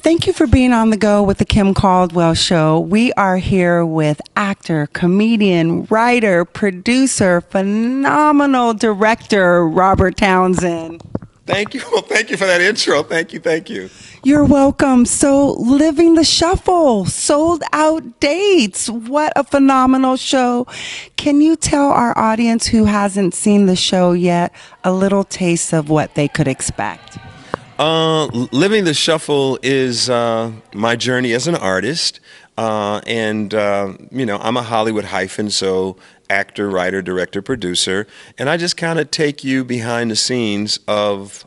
Thank you for being on the go with the Kim Caldwell Show. We are here with actor, comedian, writer, producer, phenomenal director, Robert Townsend. Thank you. Well, thank you for that intro. Thank you. Thank you. You're welcome. So, Living the Shuffle, sold out dates. What a phenomenal show. Can you tell our audience who hasn't seen the show yet a little taste of what they could expect? Living the Shuffle is my journey as an artist. I'm a Hollywood hyphen, so actor, writer, director, producer. And I just kind of take you behind the scenes of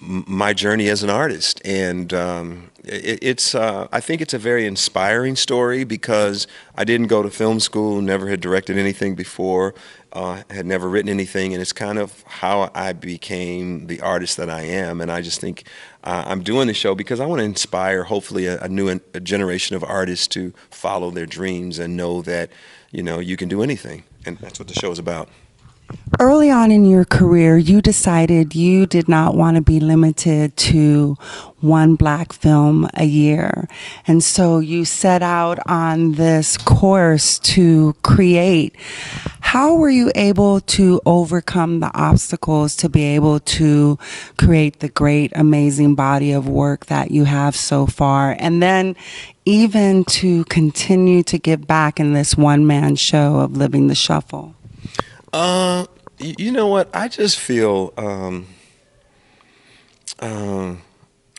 my journey as an artist. And I think it's a very inspiring story because I didn't go to film school, never had directed anything before, had never written anything, and it's kind of how I became the artist that I am. And I just think I'm doing the show because I want to inspire, hopefully, a new generation of artists to follow their dreams and know that, you can do anything. And that's what the show is about. Early on in your career, you decided you did not want to be limited to one black film a year. And so you set out on this course to create. How were you able to overcome the obstacles to be able to create the great, amazing body of work that you have so far? And then even to continue to give back in this one-man show of Living the Shuffle? You know what? I just feel I'm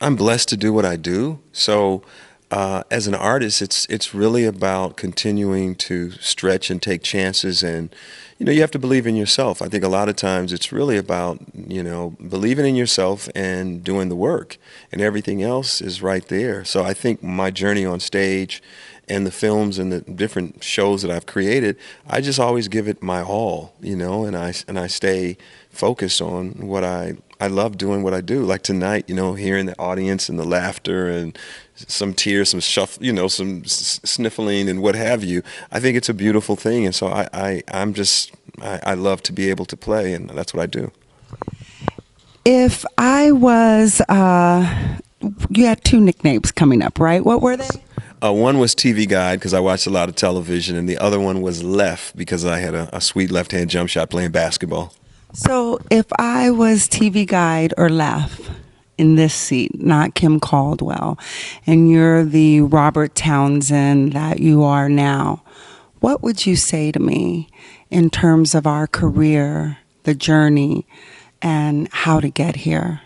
blessed to do what I do. So as an artist, it's really about continuing to stretch and take chances, and you have to believe in yourself. I think a lot of times it's really about believing in yourself and doing the work, and everything else is right there. So I think my journey on stage and the films and the different shows that I've created, I just always give it my all, and I stay focused on what I love doing what I do. Like tonight, hearing the audience and the laughter and some tears, some shuffle, some sniffling and what have you. I think it's a beautiful thing, and so I love to be able to play, and that's what I do. If I was, you had two nicknames coming up, right? What were they? One was TV Guide because I watched a lot of television, and the other one was Left because I had a sweet left-hand jump shot playing basketball. So if I was TV Guide or Left in this seat, not Kim Caldwell, and you're the Robert Townsend that you are now, what would you say to me in terms of our career, the journey, and how to get here?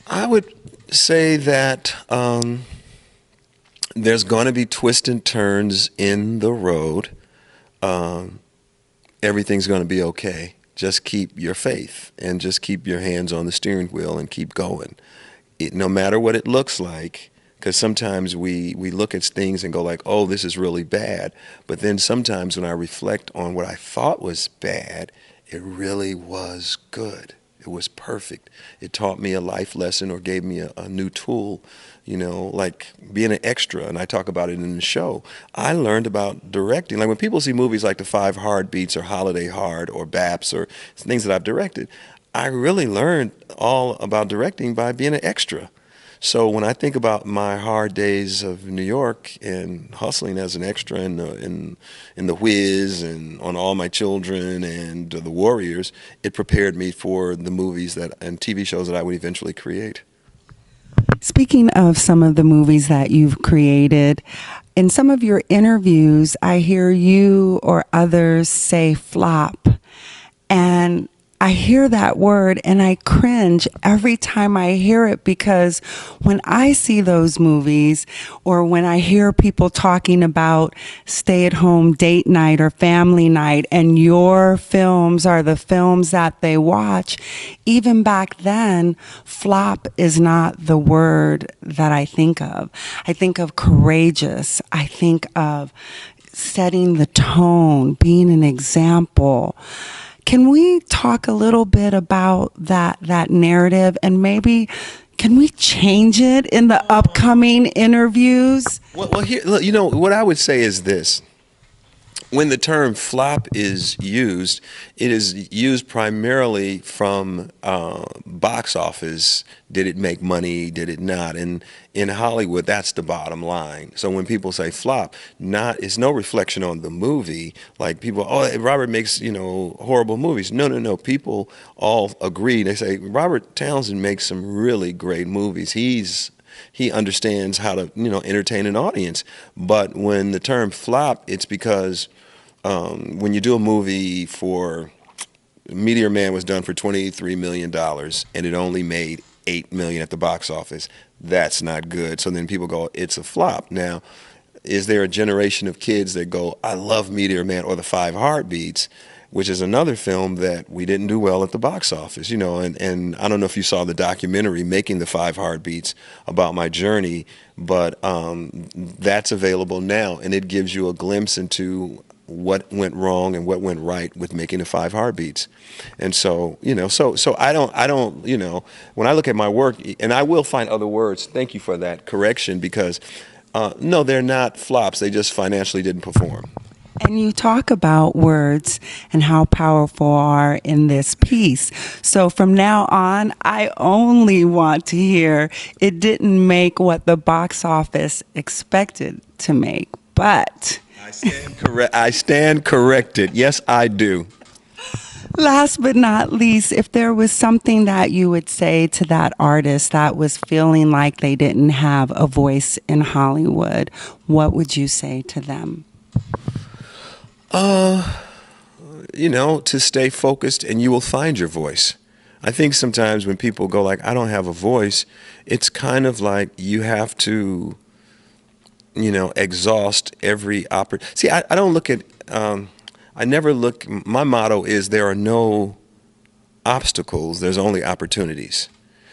I would say that there's going to be twists and turns in the road. Everything's going to be okay. Just keep your faith and just keep your hands on the steering wheel and keep going. No matter what it looks like, because sometimes we look at things and go like, oh, this is really bad. But then sometimes when I reflect on what I thought was bad, it really was good. It was perfect. It taught me a life lesson or gave me a new tool, like being an extra, and I talk about it in the show. I learned about directing. Like when people see movies like The Five Heartbeats or Holiday Hard or BAPS or things that I've directed, I really learned all about directing by being an extra. So when I think about my hard days of New York and hustling as an extra in the Whiz and on All My Children and The Warriors, it prepared me for the movies and TV shows that I would eventually create. Speaking of some of the movies that you've created, in some of your interviews, I hear you or others say flop. And I hear that word and I cringe every time I hear it, because when I see those movies or when I hear people talking about stay-at-home date night or family night and your films are the films that they watch, even back then, flop is not the word that I think of. I think of courageous. I think of setting the tone, being an example. Can we talk a little bit about that narrative, and maybe can we change it in the upcoming interviews? Well, here, look, what I would say is this. when the term flop is used, it is used primarily from box office. Did it make money? Did it not? And in Hollywood, that's the bottom line. So when people say flop, it's no reflection on the movie. Like people, oh, Robert makes horrible movies. No, no, no. People all agree. They say Robert Townsend makes some really great movies. He understands how to entertain an audience. But when the term flop, it's because when you do a movie for Meteor Man was done for $23 million and it only made $8 million at the box office. That's not good. So then people go, it's a flop. Now, is there a generation of kids that go, I love Meteor Man or The Five Heartbeats, which is another film that we didn't do well at the box office, and I don't know if you saw the documentary Making the Five Heartbeats about my journey, but that's available now, and it gives you a glimpse into what went wrong and what went right with Making the Five Heartbeats. And so, so I don't, when I look at my work, and I will find other words, thank you for that correction, because no, they're not flops, they just financially didn't perform. And you talk about words and how powerful are in this piece. So from now on, I only want to hear it didn't make what the box office expected to make, but I stand corrected. Yes, I do. last but not least, if there was something that you would say to that artist that was feeling like they didn't have a voice in Hollywood, what would you say to them? To stay focused and you will find your voice. I think sometimes when people go like, I don't have a voice, it's kind of like you have to, exhaust every opportunity. See, I don't look at, I never look, my motto is there are no obstacles, there's only opportunities.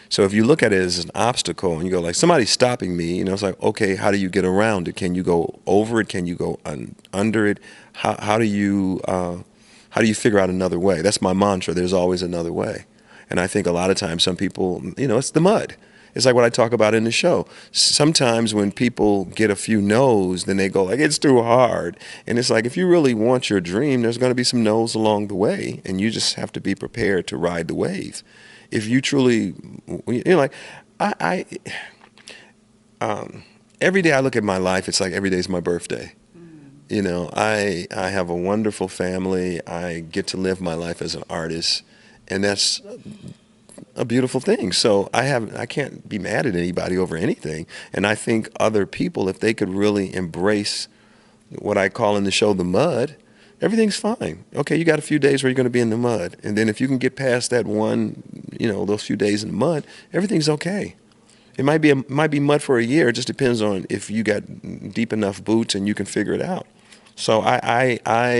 So if you look at it as an obstacle and you go like, somebody's stopping me, it's like, okay, how do you get around it? Can you go over it? Can you go under it? How do you figure out another way? That's my mantra. There's always another way. And I think a lot of times some people, it's the mud. It's like what I talk about in the show. Sometimes when people get a few no's, then they go like, it's too hard. And it's like, if you really want your dream, there's going to be some no's along the way. And you just have to be prepared to ride the wave. If you truly, like, every day I look at my life, it's like every day is my birthday. I have a wonderful family. I get to live my life as an artist, and that's a beautiful thing. So I can't be mad at anybody over anything. And I think other people, if they could really embrace what I call in the show the mud, everything's fine. Okay, you got a few days where you're going to be in the mud, and then if you can get past that one, those few days in the mud, everything's okay. It might be mud for a year. It just depends on if you got deep enough boots and you can figure it out. So I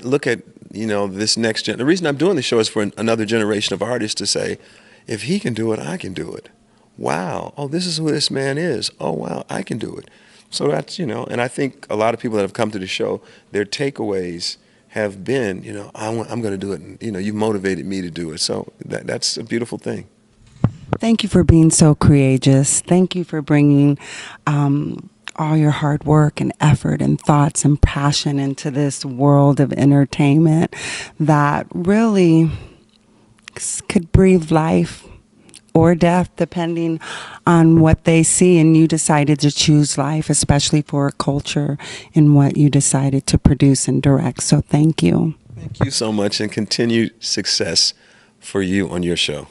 look at this next gen. The reason I'm doing the show is for another generation of artists to say, if he can do it, I can do it. Wow. Oh, this is who this man is. Oh, wow, I can do it. So that's and I think a lot of people that have come to the show, their takeaways have been, I'm going to do it. And, you motivated me to do it. So that's a beautiful thing. Thank you for being so courageous. Thank you for bringing all your hard work and effort and thoughts and passion into this world of entertainment that really could breathe life or death depending on what they see. And you decided to choose life, especially for a culture in what you decided to produce and direct. So thank you. Thank you so much, and continued success for you on your show.